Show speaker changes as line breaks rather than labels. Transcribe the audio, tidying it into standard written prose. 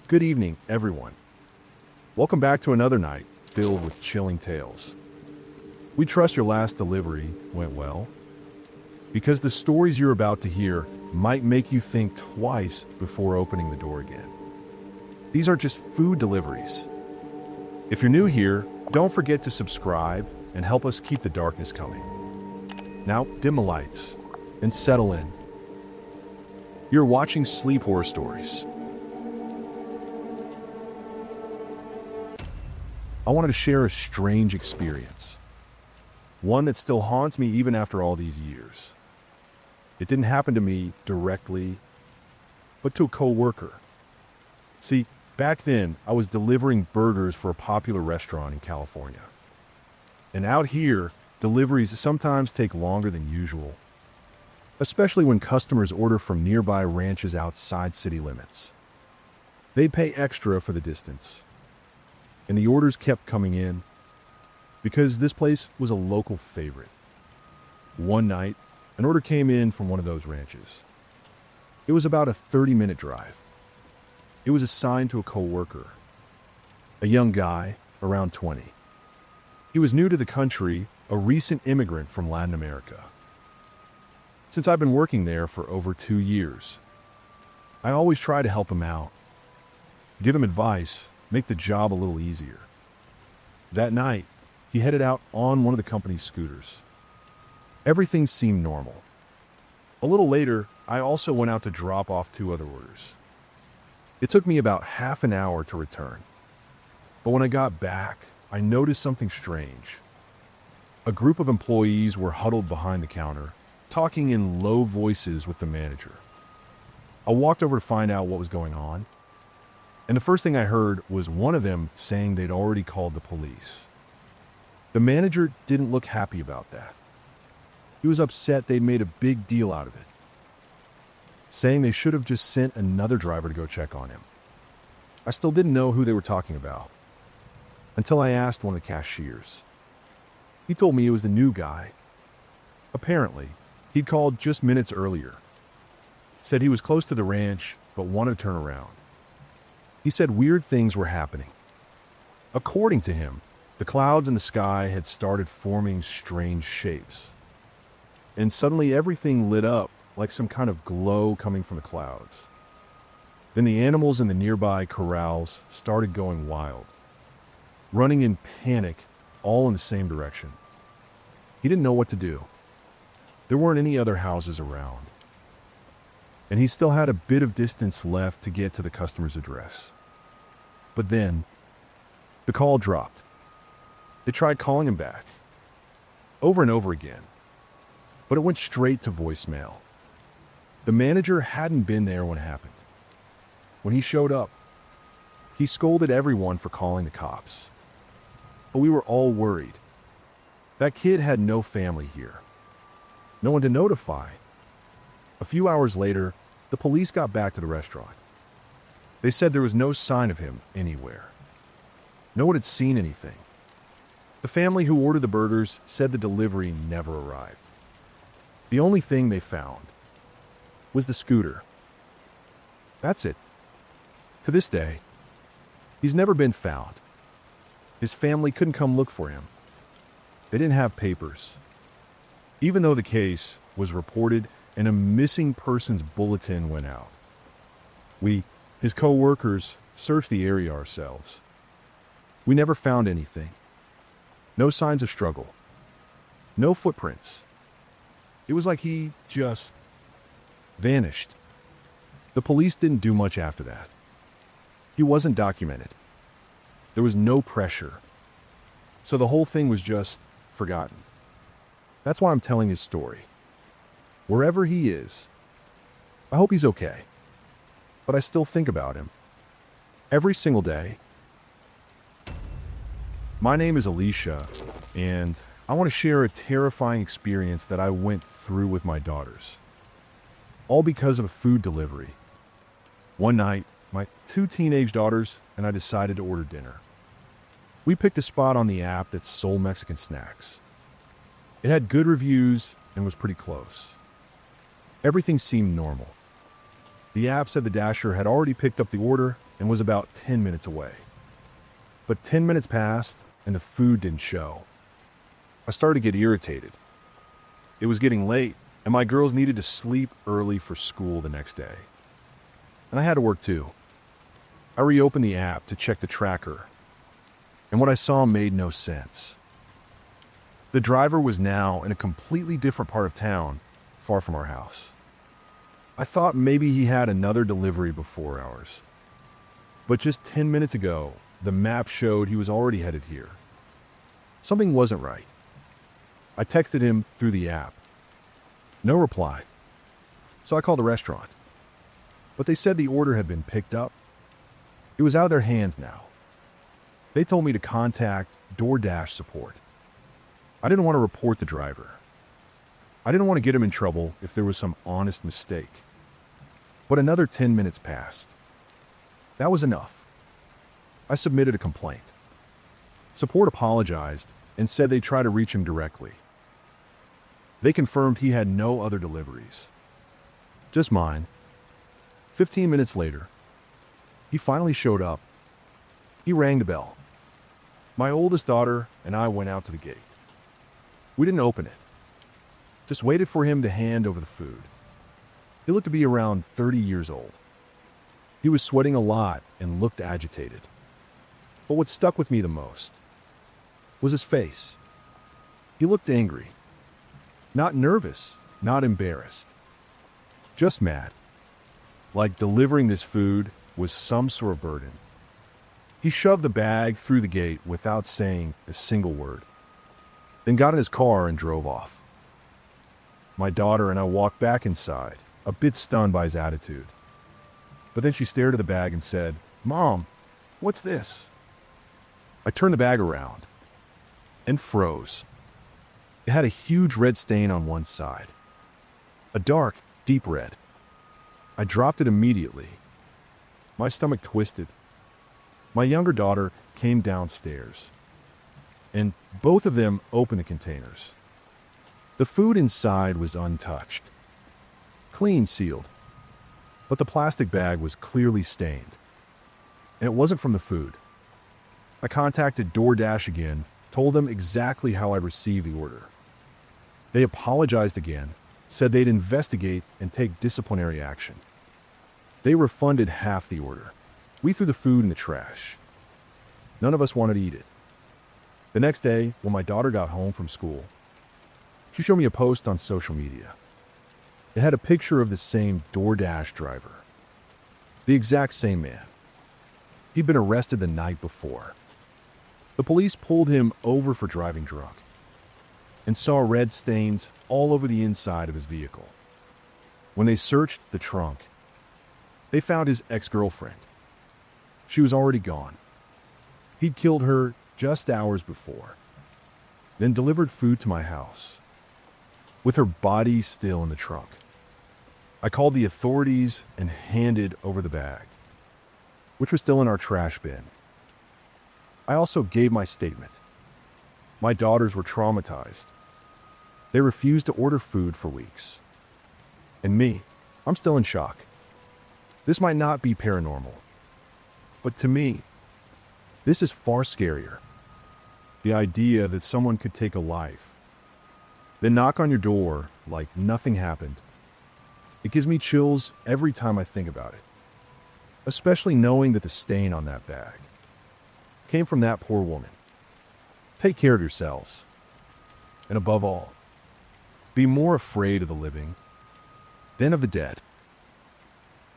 Good evening, everyone. Welcome back to another night filled with chilling tales. We trust your last delivery went well, because the stories you're about to hear might make you think twice before opening the door again. These aren't just food deliveries. If you're new here, don't forget to subscribe and help us keep the darkness coming. Now, dim the lights and settle in. You're watching Sleep Horror Stories. I wanted to share a strange experience. One that still haunts me even after all these years. It didn't happen to me directly, but to a co-worker. See, back then, I was delivering burgers for a popular restaurant in California. And out here, deliveries sometimes take longer than usual, especially when customers order from nearby ranches outside city limits. They'd pay extra for the distance. And the orders kept coming in because this place was a local favorite. One night, an order came in from one of those ranches. It was about a 30-minute drive. It was assigned to a co-worker, a young guy around 20. He was new to the country, a recent immigrant from Latin America. Since I've been working there for over 2 years, I always try to help him out, give him advice, make the job a little easier. That night, he headed out on one of the company's scooters. Everything seemed normal. A little later, I also went out to drop off 2 other orders. It took me about half an hour to return. But when I got back, I noticed something strange. A group of employees were huddled behind the counter, talking in low voices with the manager. I walked over to find out what was going on. And the first thing I heard was one of them saying they'd already called the police. The manager didn't look happy about that. He was upset they'd made a big deal out of it, saying they should have just sent another driver to go check on him. I still didn't know who they were talking about until I asked one of the cashiers. He told me it was the new guy. Apparently, he'd called just minutes earlier. Said he was close to the ranch, but wanted to turn around. He said weird things were happening. According to him, the clouds in the sky had started forming strange shapes. And suddenly everything lit up like some kind of glow coming from the clouds. Then the animals in the nearby corrals started going wild, running in panic, all in the same direction. He didn't know what to do. There weren't any other houses around. And he still had a bit of distance left to get to the customer's address. But then, the call dropped. They tried calling him back, over and over again, but it went straight to voicemail. The manager hadn't been there when it happened. When he showed up, he scolded everyone for calling the cops. But we were all worried. That kid had no family here, no one to notify. A few hours later, the police got back to the restaurant. They said there was no sign of him anywhere. No one had seen anything. The family who ordered the burgers said the delivery never arrived. The only thing they found was the scooter. That's it. To this day, he's never been found. His family couldn't come look for him. They didn't have papers. Even though the case was reported and a missing persons bulletin went out. We, his co-workers, searched the area ourselves. We never found anything. No signs of struggle. No footprints. It was like he just vanished. The police didn't do much after that. He wasn't documented. There was no pressure. So the whole thing was just forgotten. That's why I'm telling his story. Wherever he is, I hope he's okay. But I still think about him. Every single day. My name is Alicia, and I want to share a terrifying experience that I went through with my daughters. All because of a food delivery. One night, my 2 teenage daughters and I decided to order dinner. We picked a spot on the app that sold Mexican snacks. It had good reviews and was pretty close. Everything seemed normal. The app said the dasher had already picked up the order and was about 10 minutes away. But 10 minutes passed and the food didn't show. I started to get irritated. It was getting late and my girls needed to sleep early for school the next day. And I had to work too. I reopened the app to check the tracker, and what I saw made no sense. The driver was now in a completely different part of town, far from our house. I thought maybe he had another delivery before ours. But just 10 minutes ago, the map showed he was already headed here. Something wasn't right. I texted him through the app. No reply. So I called the restaurant. But they said the order had been picked up. It was out of their hands now. They told me to contact DoorDash support. I didn't want to report the driver. I didn't want to get him in trouble if there was some honest mistake. But another 10 minutes passed. That was enough. I submitted a complaint. Support apologized and said they'd try to reach him directly. They confirmed he had no other deliveries. Just mine. 15 minutes later, he finally showed up. He rang the bell. My oldest daughter and I went out to the gate. We didn't open it. Just waited for him to hand over the food. He looked to be around 30 years old. He was sweating a lot and looked agitated. But what stuck with me the most was his face. He looked angry. Not nervous, not embarrassed. Just mad. Like delivering this food was some sort of burden. He shoved the bag through the gate without saying a single word, then got in his car and drove off. My daughter and I walked back inside, a bit stunned by his attitude. But then she stared at the bag and said, "Mom, what's this?" I turned the bag around and froze. It had a huge red stain on one side, a dark, deep red. I dropped it immediately. My stomach twisted. My younger daughter came downstairs, and both of them opened the containers. The food inside was untouched, clean sealed, but the plastic bag was clearly stained, and it wasn't from the food. I contacted DoorDash again, told them exactly how I received the order. They apologized again, said they'd investigate and take disciplinary action. They refunded half the order. We threw the food in the trash. None of us wanted to eat it. The next day, when my daughter got home from school, she showed me a post on social media. It had a picture of the same DoorDash driver. The exact same man. He'd been arrested the night before. The police pulled him over for driving drunk and saw red stains all over the inside of his vehicle. When they searched the trunk, they found his ex-girlfriend. She was already gone. He'd killed her just hours before, then delivered food to my house, with her body still in the trunk. I called the authorities and handed over the bag, which was still in our trash bin. I also gave my statement. My daughters were traumatized. They refused to order food for weeks. And me, I'm still in shock. This might not be paranormal, but to me, this is far scarier. The idea that someone could take a life, then knock on your door like nothing happened. It gives me chills every time I think about it, especially knowing that the stain on that bag came from that poor woman. Take care of yourselves. And above all, be more afraid of the living than of the dead.